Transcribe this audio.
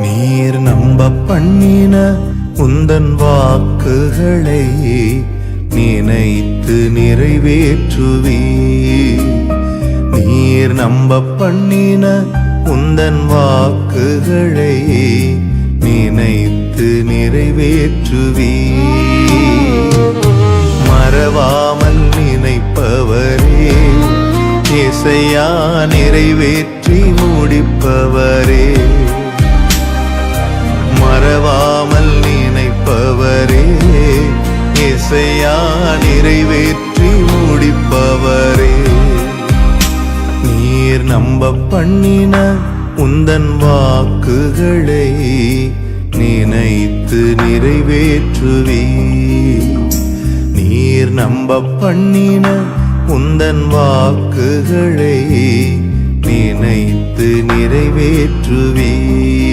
நீர் நம்ப பண்ணின உந்தன் வாக்குகளை நினைத்து நிறைவேற்றுவீர். நீர் நம்ப பண்ணின உந்தன் வாக்குகளை நினைத்து நிறைவேற்றுவீர். மறவாமல் நினைப்பவரே, இசையா நிறைவேற்றி முடிப்பவரே. மறவாமல் நினைப்பவரே, இசையா நிறைவேற்றி முடிப்பவரே. நீர் நம்ப பண்ணின உந்தன் வாக்குகளை நினைத்து நிறைவேற்றுவீர். நீர் நம்ப பண்ணின உந்தன் வாக்குகளை நினைத்து நிறைவேற்றுவீர்.